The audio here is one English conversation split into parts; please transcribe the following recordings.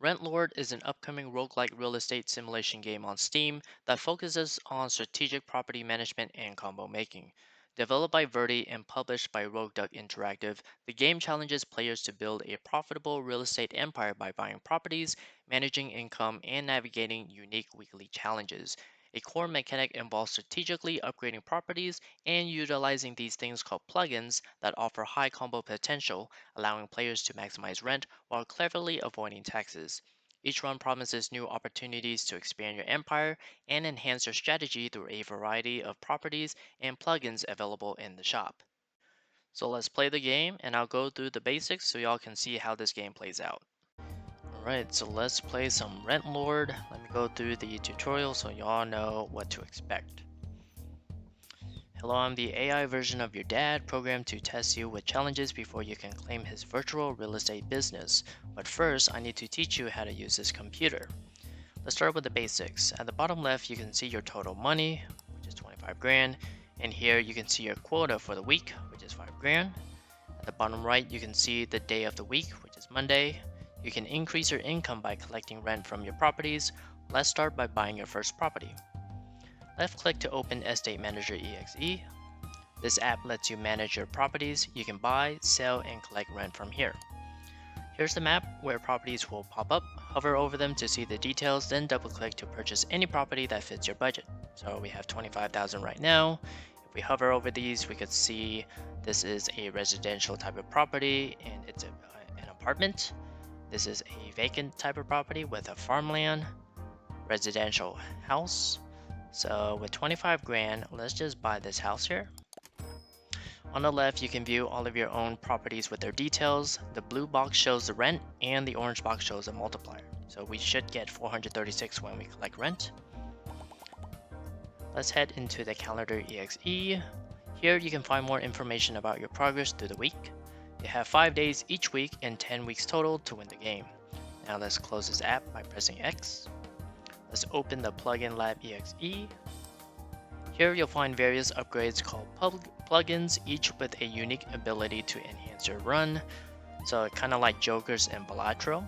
Rentlord is an upcoming roguelike real estate simulation game on Steam that focuses on strategic property management and combo making. Developed by Verdi and published by Roguelike Interactive, the game challenges players to build a profitable real estate empire by buying properties, managing income, and navigating unique weekly challenges. A core mechanic involves strategically upgrading properties and utilizing these things called plugins that offer high combo potential, allowing players to maximize rent while cleverly avoiding taxes. Each run promises new opportunities to expand your empire and enhance your strategy through a variety of properties and plugins available in the shop. So let's play the game and I'll go through the basics so y'all can see how this game plays out. Alright, so let's play some Rentlord. Let me go through the tutorial so y'all know what to expect. Hello, I'm the AI version of your dad, programmed to test you with challenges before you can claim his virtual real estate business. But first, I need to teach you how to use this computer. Let's start with the basics. At the bottom left, you can see your total money, which is 25 grand. And here you can see your quota for the week, which is 5 grand. At the bottom right, you can see the day of the week, which is Monday. You can increase your income by collecting rent from your properties. Let's start by buying your first property. Left click to open Estate Manager EXE. This app lets you manage your properties. You can buy, sell, and collect rent from here. Here's the map where properties will pop up. Hover over them to see the details, then double click to purchase any property that fits your budget. So we have 25,000 right now. If we hover over these, we could see this is a residential type of property and it's an apartment. This is a vacant type of property with a farmland, residential house. So with 25 grand, let's just buy this house here. On the left, you can view all of your own properties with their details. The blue box shows the rent and the orange box shows a multiplier. So we should get 436 when we collect rent. Let's head into the calendar exe. Here you can find more information about your progress through the week. You have 5 days each week and 10 weeks total to win the game. Now let's close this app by pressing X. Let's open the plugin lab exe. Here you'll find various upgrades called plugins, each with a unique ability to enhance your run. So kind of like Jokers and Balatro.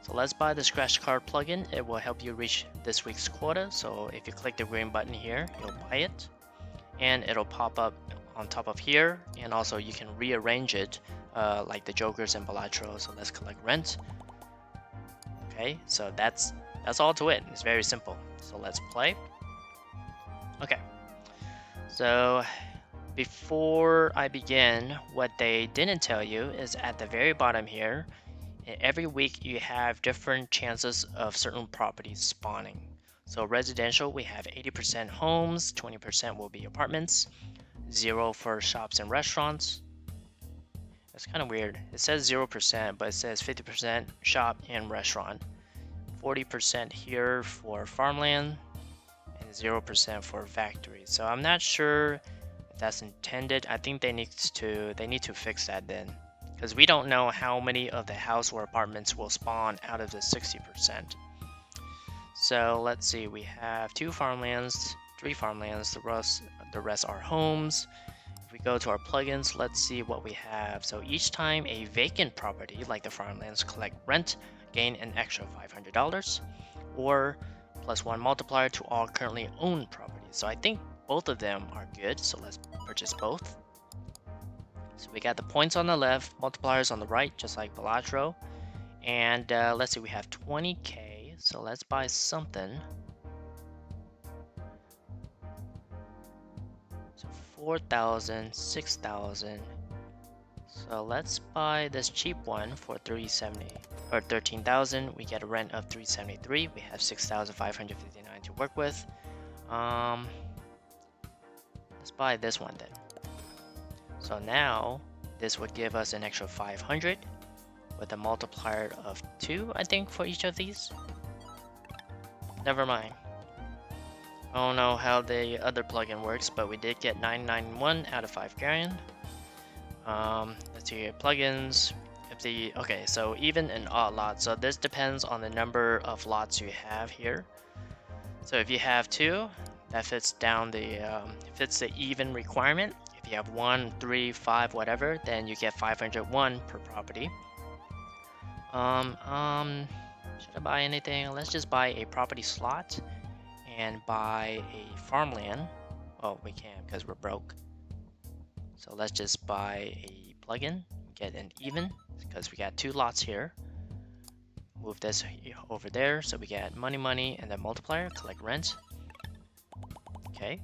So let's buy the scratch card plugin. It will help you reach this week's quota. So if you click the green button here, you'll buy it. And it'll pop up on top of here. And also you can rearrange it like the Jokers and Balatro. So let's collect rent. Okay, so that's all to it. It's very simple. So let's play. Okay. So before I begin, what they didn't tell you is at the very bottom here, every week you have different chances of certain properties spawning. So residential, we have 80% homes, 20% will be apartments, 0 for shops and restaurants. That's kind of weird. It says 0%, but it says 50% shop and restaurant. 40% here for farmland, and 0% for factories. So I'm not sure if that's intended. I think they need to fix that then, because we don't know how many of the house or apartments will spawn out of the 60%. So let's see, we have 2 farmlands, 3 farmlands, the rest are homes. If we go to our plugins, let's see what we have. So each time a vacant property like the farmlands collect rent, gain an extra $500 or +1 multiplier to all currently owned properties. So I think both of them are good, so let's purchase both. So we got the points on the left, multipliers on the right, just like Balatro. And let's see, we have 20k, so let's buy something. So 4,000, 6,000. So let's buy this cheap one for 370 or 13,000. We get a rent of 373. We have 6,559 to work with. Let's buy this one then. So now this would give us an extra 500 with a multiplier of 2, I think, for each of these. Never mind. I don't know how the other plugin works, but we did get 991 out of 5 grand. Let's see here, plugins. Okay, so even and odd lots. So this depends on the number of lots you have here. So if you have 2, that fits down the fits the even requirement. If you have 1, 3, 5, whatever, then you get 501 per property. Should I buy anything? Let's just buy a property slot and buy a farmland. Oh, we can't because we're broke. So let's just buy a plugin, get an even because we got 2 lots here. Move this over there so we get money, and then multiplier, collect rent. Okay.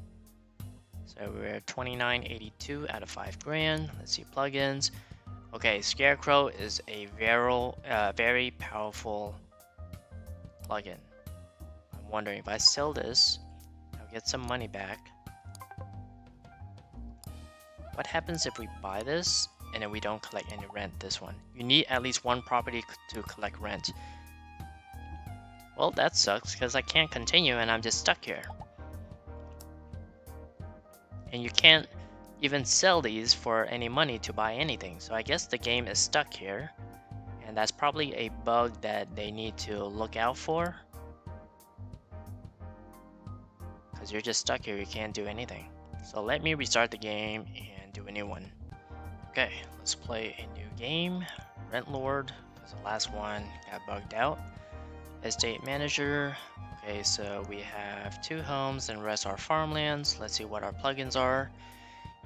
So we're at 29.82 out of 5 grand. Let's see plugins. Okay, Scarecrow is a very powerful plugin. I'm wondering if I sell this, I'll get some money back. What happens if we buy this and then we don't collect any rent this one? You need at least 1 property to collect rent. Well, that sucks because I can't continue and I'm just stuck here. And you can't even sell these for any money to buy anything. So I guess the game is stuck here. And that's probably a bug that they need to look out for. Because you're just stuck here, you can't do anything. So let me restart the game and do a new one. Okay, let's play a new game. Rentlord, because the last one got bugged out. Estate manager. Okay, so we have 2 homes and the rest are farmlands. Let's see what our plugins are.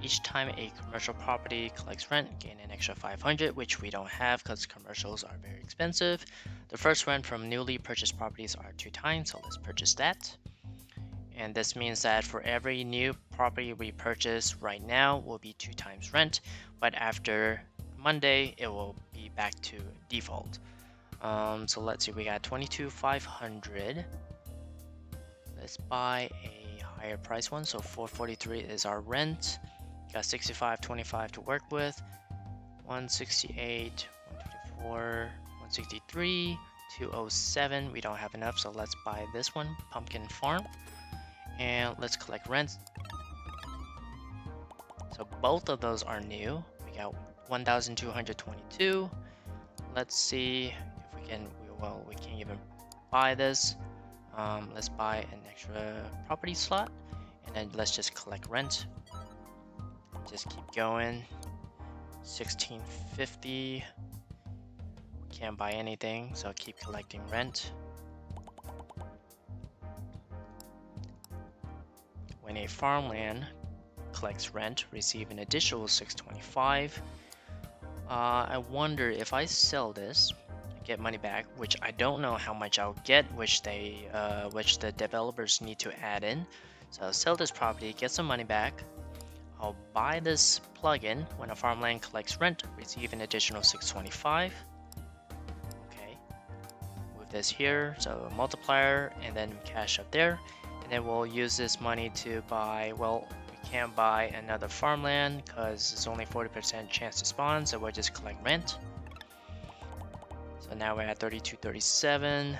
Each time a commercial property collects rent, gain an extra 500, which we don't have because commercials are very expensive. The first rent from newly purchased properties are 2 times, so let's purchase that. And this means that for every new property we purchase right now will be 2 times rent, but after Monday it will be back to default. So let's see, we got 22,500. Let's buy a higher price one, so 443 is our rent. Got 65.25 to work with. 168, 124, 163, 207. We don't have enough, so let's buy this one, Pumpkin Farm. And let's collect rent. So both of those are new. We got 1,222. Let's see if we can, well, we can't even buy this. Let's buy an extra property slot, and then let's just collect rent. Just keep going. 1650. Can't buy anything, so keep collecting rent. When a farmland collects rent, receive an additional 625. I wonder if I sell this, get money back, which I don't know how much I'll get, which the developers need to add in. So I'll sell this property, get some money back. I'll buy this plugin. When a farmland collects rent, receive an additional 625. Okay, move this here, so multiplier, and then cash up there. And then we'll use this money to buy, well, we can't buy another farmland because it's only 40% chance to spawn, so we'll just collect rent. So now we're at 3237,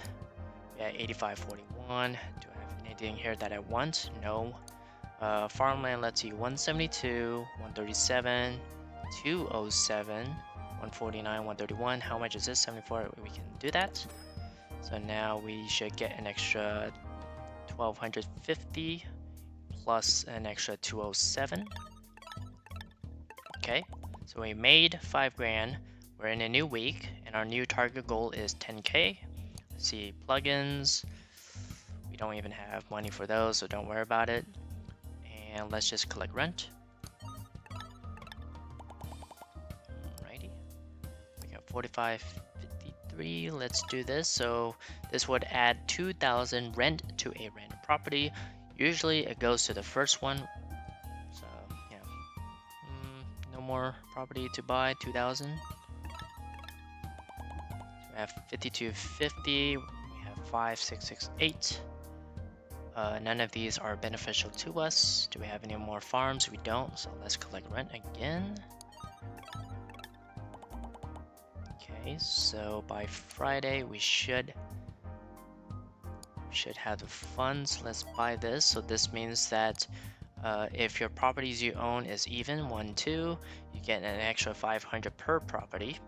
we're at 8541. Do I have anything here that I want? No. Farmland, let's see, 172, 137, 207, 149, 131. How much is this? 74. We can do that. So now we should get an extra 1250 plus an extra 207. Okay, so we made 5 grand. We're in a new week and our new target goal is 10k. Let's see, plugins, we don't even have money for those, so don't worry about it. And let's just collect rent. Alrighty, we got 4553. Let's do this. So this would add 2,000 rent to a random property. Usually it goes to the first one. So yeah, no more property to buy. 2,000. So we have 5250. We have 5668. None of these are beneficial to us. Do we have any more farms? We don't, so let's collect rent again. Okay, so by Friday we should have the funds. Let's buy this. So this means that if your properties you own is even 1, 2, you get an extra 500 per property.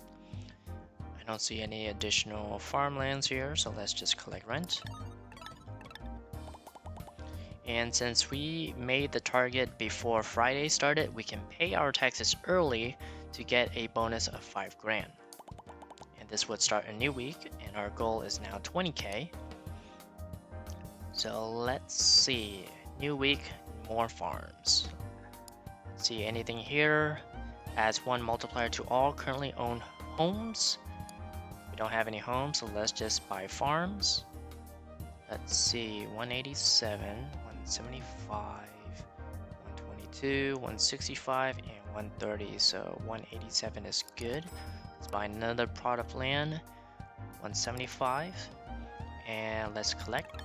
I don't see any additional farmlands here, so let's just collect rent. And since we made the target before Friday started, we can pay our taxes early to get a bonus of 5 grand. And and this would start a new week, and our goal is now 20k. So let's see, new week, more farms. Let's see, anything here? Adds 1 multiplier to all currently owned homes. We don't have any homes, so let's just buy farms. Let's see, 187, 175, 122, 165, and 130. So 187 is good. Let's buy another plot of land, 175, and let's collect.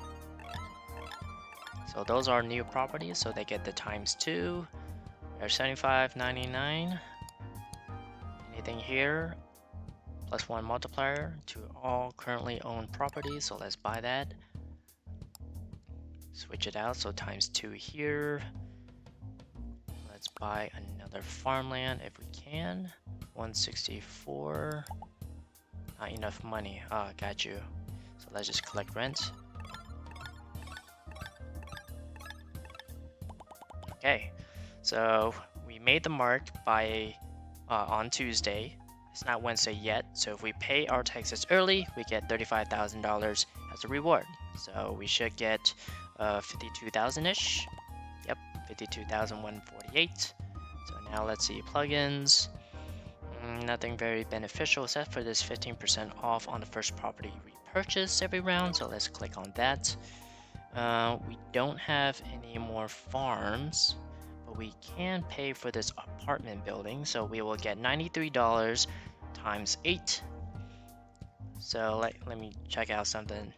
So those are new properties, so they get the ×2. There's 75, 99. Anything here? +1 multiplier to all currently owned properties, so let's buy that. Switch it out, so ×2 here. Let's buy another farmland if we can. 164. Not enough money. Ah, got you. So let's just collect rent. Okay, so we made the mark by on Tuesday. It's not Wednesday yet, so if we pay our taxes early, we get $35,000 as a reward. So we should get 52,000-ish. Yep, 52,148. So now let's see plugins. Nothing very beneficial except for this 15% off on the first property we purchase every round. So let's click on that. We don't have any more farms, but we can pay for this apartment building. So we will get $93 times 8. So let me check out something.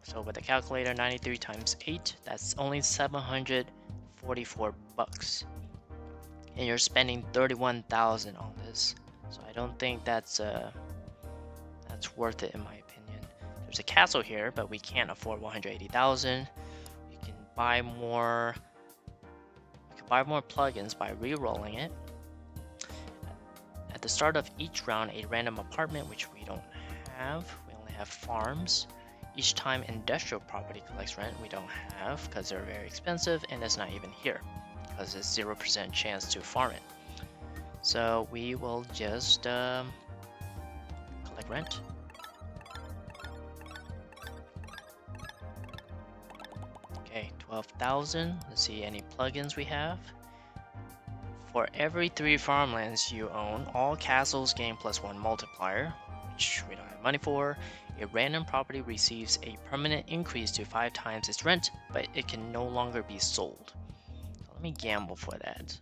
So with the calculator, 93 times 8, that's only 744 bucks. And you're spending 31,000 on this. So I don't think that's worth it in my opinion. There's a castle here, but we can't afford 180,000. We can buy more. We can buy more plugins by re-rolling it. At the start of each round, a random apartment, which we don't have. We only have farms. Each time industrial property collects rent, we don't have because they're very expensive, and it's not even here because it's 0% chance to farm it. So we will just collect rent. Okay, 12,000. Let's see any plugins we have. For every 3 farmlands you own, all castles gain +1 multiplier, which we don't have money for. A random property receives a permanent increase to 5 times its rent, but it can no longer be sold. So let me gamble for that.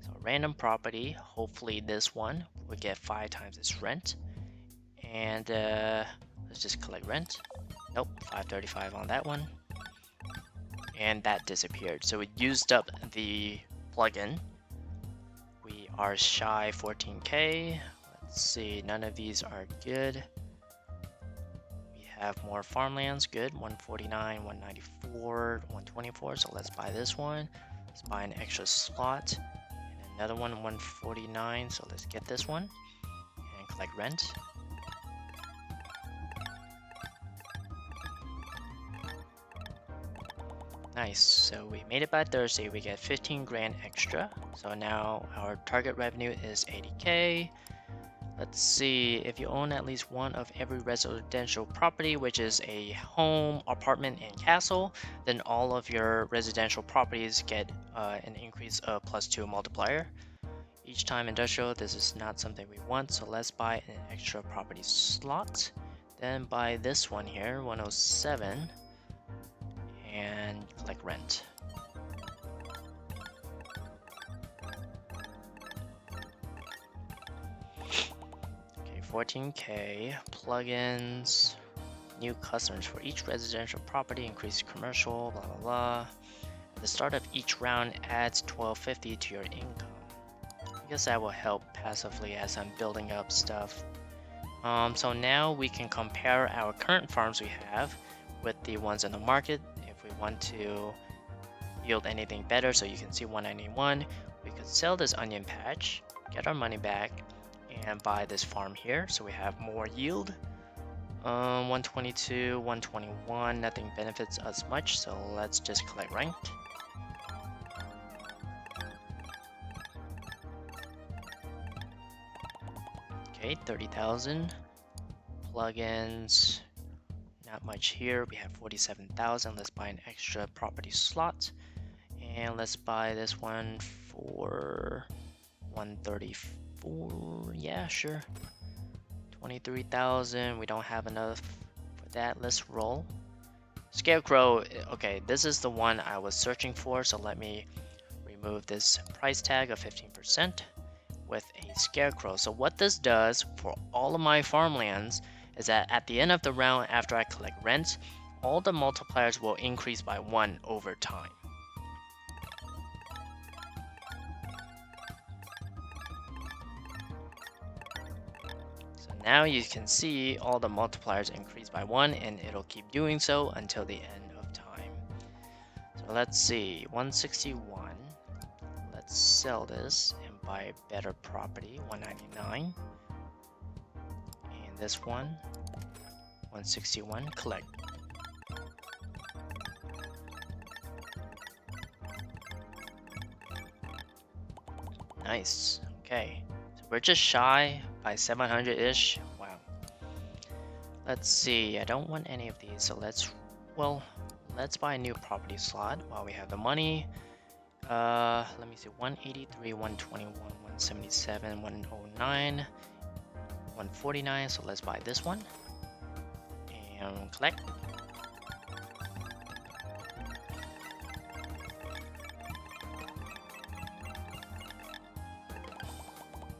So random property, hopefully this one will get 5 times its rent. And let's just collect rent. Nope, 535 on that one. And that disappeared. So it used up the plugin. We are shy 14k. Let's see, none of these are good. We have more farmlands, good. 149, 194, 124. So let's buy this one. Let's buy an extra slot. And another one, 149. So let's get this one and collect rent. Nice, so we made it by Thursday. We get 15 grand extra. So now our target revenue is 80k. Let's see, if you own at least one of every residential property, which is a home, apartment, and castle, then all of your residential properties get an increase of +2 multiplier. Each time industrial, this is not something we want, so let's buy an extra property slot. Then buy this one here, 107. And collect rent. Okay, 14k. Plugins. New customers for each residential property. Increase commercial. Blah blah blah. At the start of each round, adds 1250 to your income. I guess that will help passively as I'm building up stuff. So now we can compare our current farms we have with the ones in the market. We want to yield anything better, so you can see 191. We could sell this onion patch, get our money back, and buy this farm here, so we have more yield. 122, 121, nothing benefits us much, so let's just collect ranked. Okay, 30,000. Plugins, not much here. We have 47,000. Let's buy an extra property slot. And let's buy this one for 134. Yeah, sure. 23,000. We don't have enough for that. Let's roll. Scarecrow. Okay, this is the one I was searching for. So let me remove this price tag of 15% with a Scarecrow. So what this does for all of my farmlands is that at the end of the round, after I collect rent, all the multipliers will increase by 1 over time. Now you can see all the multipliers increase by 1, and it'll keep doing so until the end of time. So let's see, 161. Let's sell this and buy a better property, 199. And this one, 161, collect. Nice, okay. So we're just shy by 700-ish. Wow. Let's see, I don't want any of these, so let's buy a new property slot while we have the money. Let me see, 183, 121, 177, 109, 149, so let's buy this one and collect.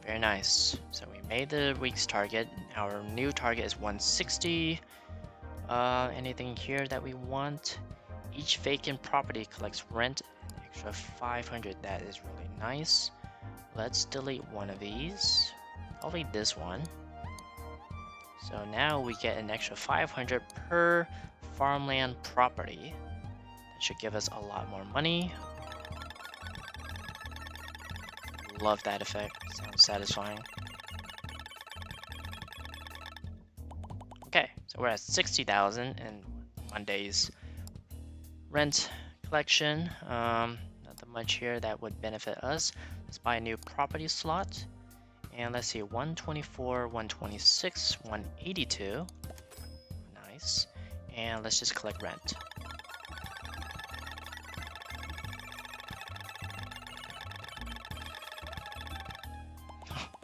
Very nice. So we made the week's target. Our new target is 160. Anything here that we want? Each vacant property collects rent an extra 500. That is really nice. Let's delete one of these. Probably this one. So now we get an extra 500 per farmland property. That should give us a lot more money. Love that effect. Sounds satisfying. Okay, so we're at 60,000 in Monday's rent collection. Nothing much here that would benefit us. Let's buy a new property slot. And let's see, 124, 126, 182. Nice. And let's just collect rent.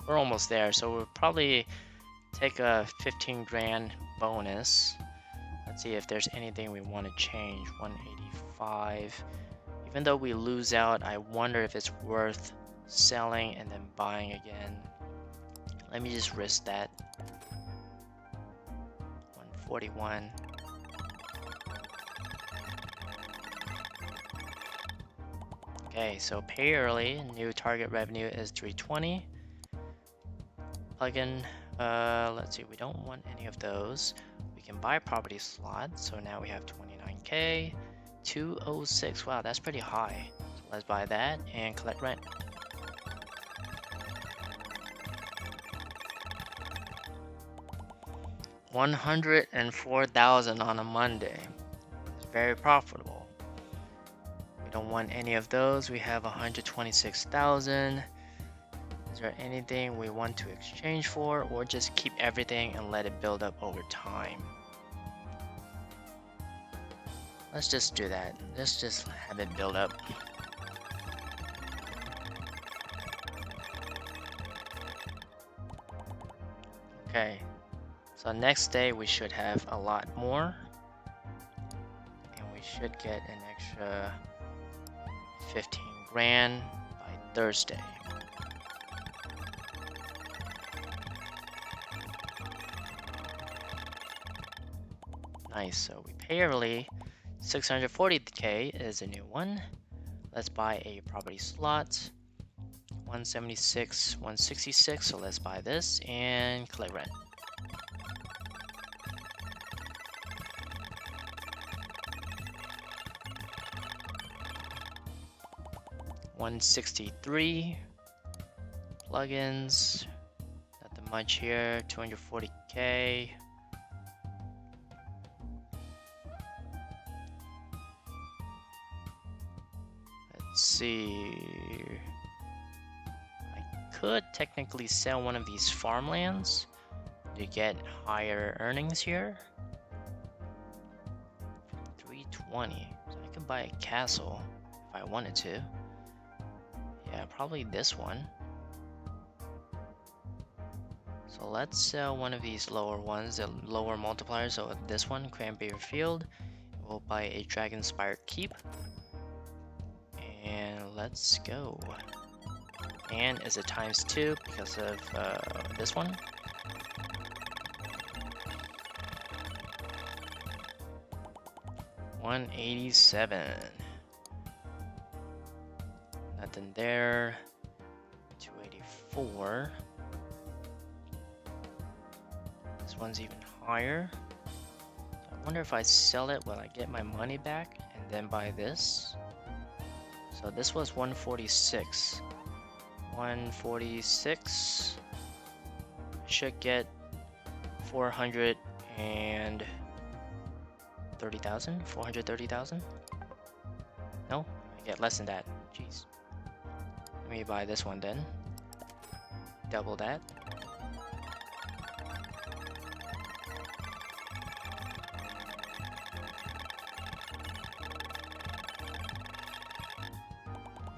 We're almost there, so we'll probably take a 15 grand bonus. Let's see if there's anything we want to change. 185. Even though we lose out, I wonder if it's worth selling and then buying again. Let me just risk that. 141. Okay, so pay early. New target revenue is 320. Plugin, let's see, we don't want any of those. We can buy property slot, so now we have 29k, 206. Wow, that's pretty high. So let's buy that and collect rent. $104,000 on a Monday. It's very profitable. We don't want any of those. We have 126,000. Is there anything we want to exchange for, or just keep everything and let it build up over time? Let's just do that. Let's just have it build up. Okay, so next day we should have a lot more, and we should get an extra 15 grand by Thursday. Nice, so we pay early. 640k is a new one. Let's buy a property slot. 176, 166, so let's buy this and collect rent. $163. Plugins, nothing much here. 240k. Let's see. I could technically sell one of these farmlands, to get higher earnings here. 320. So I could buy a castle if I wanted to. Yeah, probably this one. So let's sell one of these lower ones, the lower multipliers. So this one, Cranberry Field. We'll buy a Dragon-Spire Keep. And let's go. And is it ×2 because of this one? $187. Nothing there. 284. This one's even higher. I wonder if I sell it, will I get my money back and then buy this? So this was 146. 146. Should get 430,000. 430,000. No, I get less than that. Jeez. Let me buy this one then. Double that.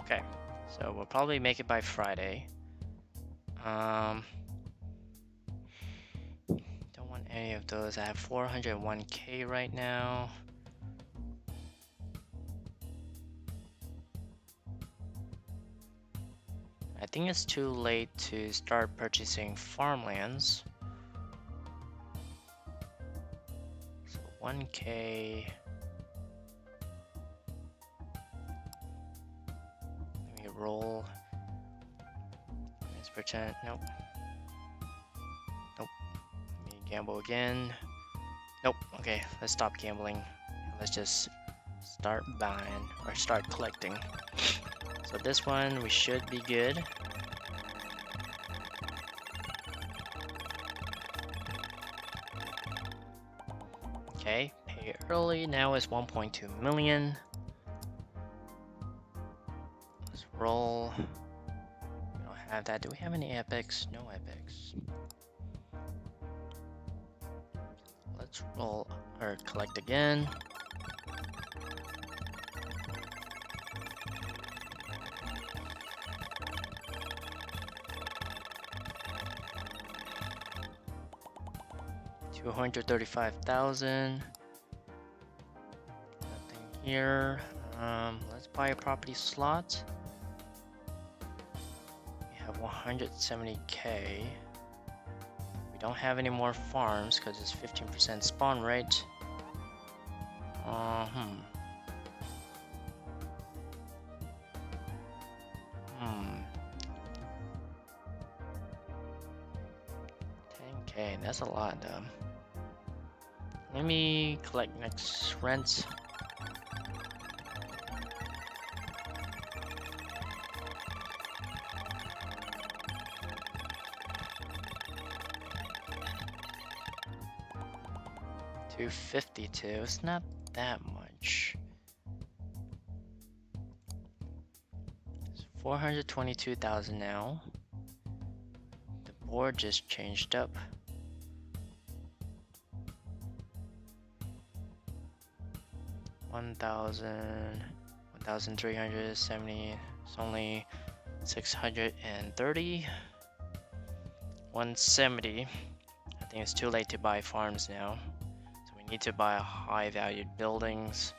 Okay, so we'll probably make it by Friday. Don't want any of those. I have 401k right now. I think it's too late to start purchasing farmlands. So 1k. Let me roll. Pretend. Nope. Nope. Let me gamble again. Nope. Okay, let's stop gambling. Let's just start buying or start collecting. So this one we should be good. Okay, pay early now is 1.2 million. Let's roll. Have that. Do we have any epics? No epics. Let's roll or collect again. $235,000. Nothing here. Let's buy a property slot. 170k. We don't have any more farms because it's 15% spawn rate. $10k. That's a lot though. Let me collect next rent. $252. It's not that much. It's 422,000 now. The board just changed up. $1,370. It's only 630. 170. I think it's too late to buy farms now. Need to buy high valued buildings.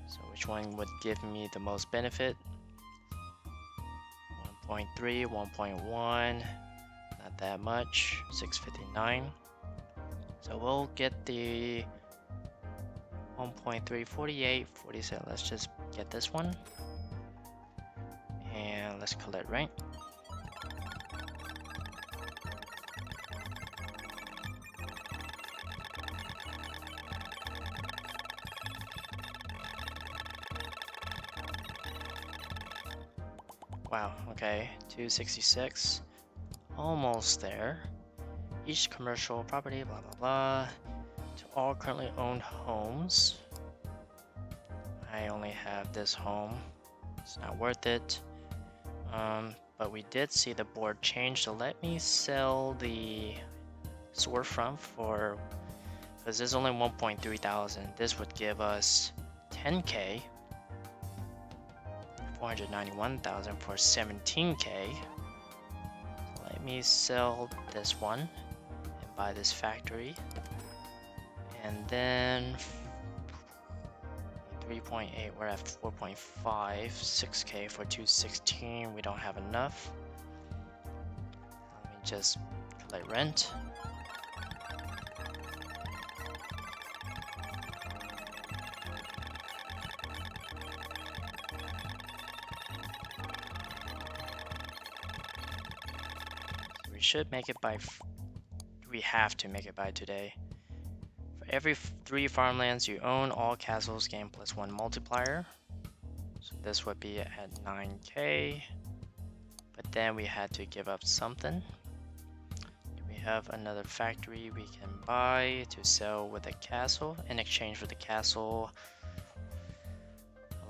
So which one would give me the most benefit? 1.3, 1.1, not that much. 659. So we'll get the 1.3, 48, 47. Let's just get this one and let's collect rent. Wow, okay, 266, almost there. Each commercial property, blah blah blah, to all currently owned homes. I only have this home, it's not worth it. But we did see the board change, so let me sell the source from for, because there's only 1.3 thousand. This would give us 10k, 491,000 for 17k. Let me sell this one and buy this factory, and then 3.8, we're at 4.5, 6k for 216. We don't have enough. Let me just collect rent. We should make it by, we have to make it by today. For every 3 farmlands you own, all castles gain +1 multiplier. So this would be at 9k. But then we had to give up something. We have another factory we can buy to sell with a castle. In exchange for the castle,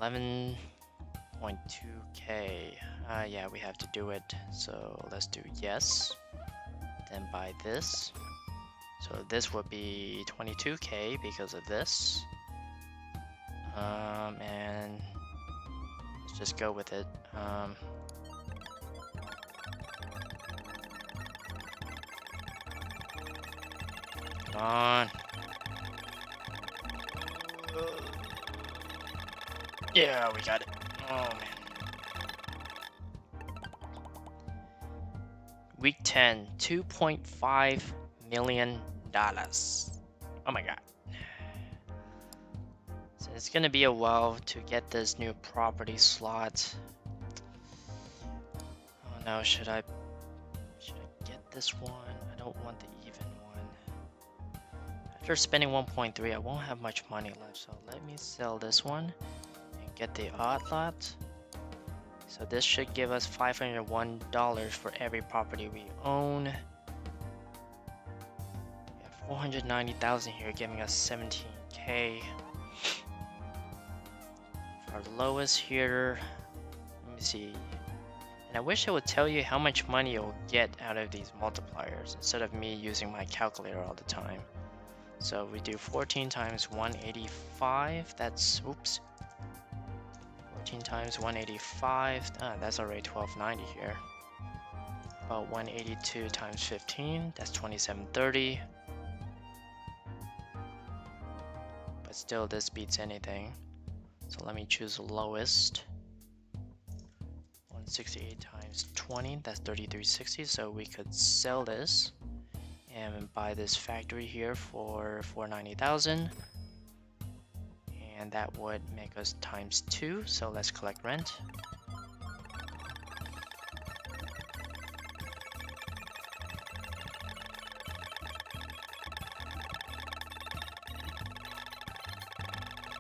11.2k. Yeah, we have to do it. So let's do yes. Then buy this. So this would be 22k because of this. And let's just go with it. Come on. Yeah, we got it. Oh man. Week 10, $2.5 million. Oh my god. So it's gonna be a while to get this new property slot. Oh no, should I get this one? I don't want the even one. After spending 1.3, I won't have much money left, so let me sell this one and get the odd lot. So this should give us $501 for every property we own. We have 490,000 here, giving us 17k. For our lowest here, let me see. And I wish I would tell you how much money you'll get out of these multipliers instead of me using my calculator all the time. So we do 14 times 185. That's, oops. 14 times 185, that's already 1290 here. About 182 times 15, that's 2730. But still, this beats anything. So let me choose the lowest. 168 times 20, that's 3360. So we could sell this and buy this factory here for 490,000. And that would make us times 2, so let's collect rent.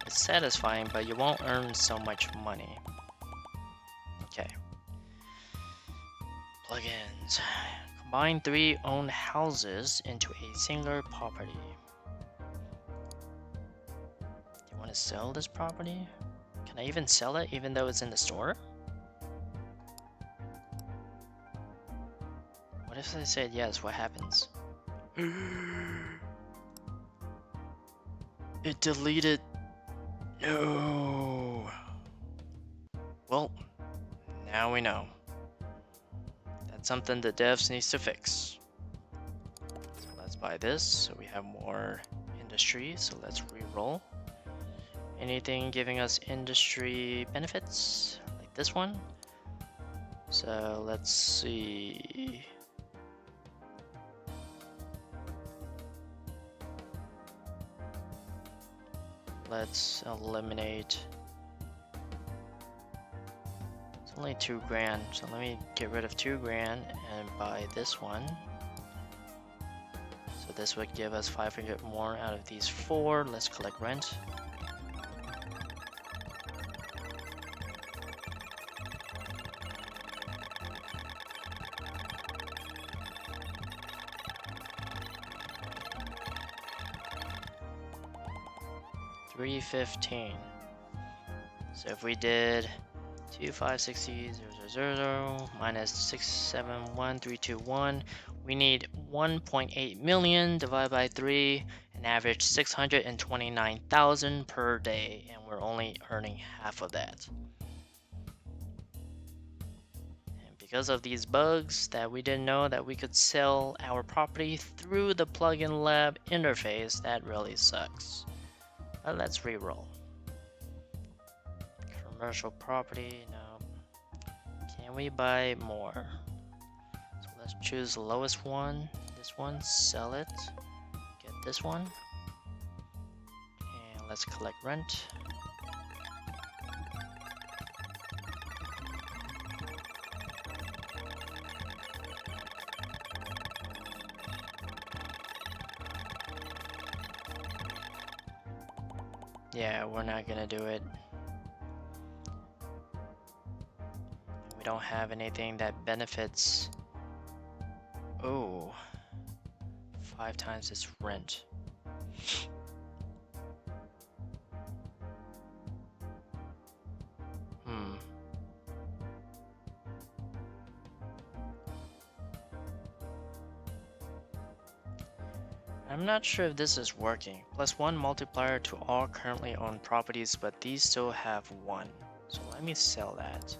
It's satisfying, but you won't earn so much money. Okay. Plugins. Combine 3 owned houses into a single property. To sell this property? Can I even sell it even though it's in the store? What if I said yes? What happens? It deleted. No. Well, now we know. That's something the devs needs to fix. So let's buy this so we have more industry. So let's re-roll. Anything giving us industry benefits like this one. So let's see. Let's eliminate. It's only 2 grand, so let me get rid of 2 grand and buy this one. So this would give us 500 more out of these 4. Let's collect rent. $315. So if we did 2560 000 minus 671321, We need 1.8 million divided by 3, an average 629,000 per day, and we're only earning half of that. And because of these bugs that we didn't know that we could sell our property through the plugin lab interface, that really sucks. But let's re-roll. Commercial property, no. Can we buy more? So let's choose the lowest one. This one, sell it. Get this one. And let's collect rent. Yeah, we're not gonna do it. We don't have anything that benefits. Oh, 5 times its rent. I'm not sure if this is working. +1 multiplier to all currently owned properties, but these still have 1. So let me sell that.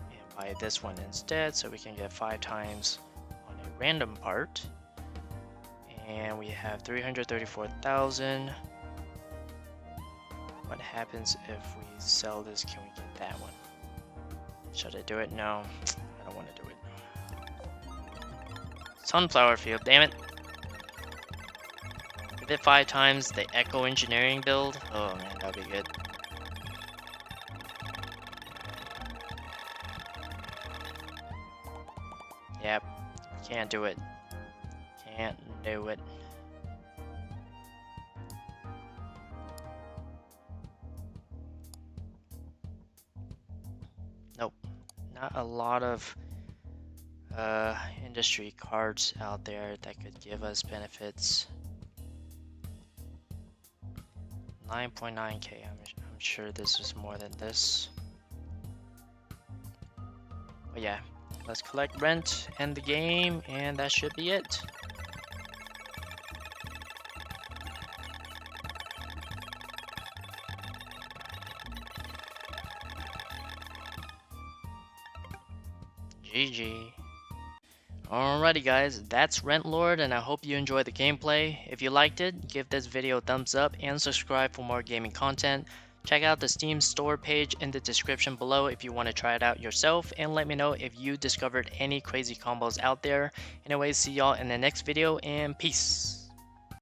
And buy this one instead so we can get 5 times on a random part. And we have 334,000. What happens if we sell this? Can we get that one? Should I do it? No, I don't want to do it. Sunflower field, damn it. Give it 5 times the Echo Engineering build. Oh man, that'd be good. Yep, can't do it. Can't do it. Nope, not a lot of industry cards out there that could give us benefits. 9.9k, I'm sure this is more than this. But yeah, let's collect rent, end the game, and that should be it. GG. Alrighty guys, that's Rentlord, and I hope you enjoyed the gameplay. If you liked it, give this video a thumbs up and subscribe for more gaming content. Check out the Steam store page in the description below if you want to try it out yourself, and let me know if you discovered any crazy combos out there. Anyways, see y'all in the next video, and peace!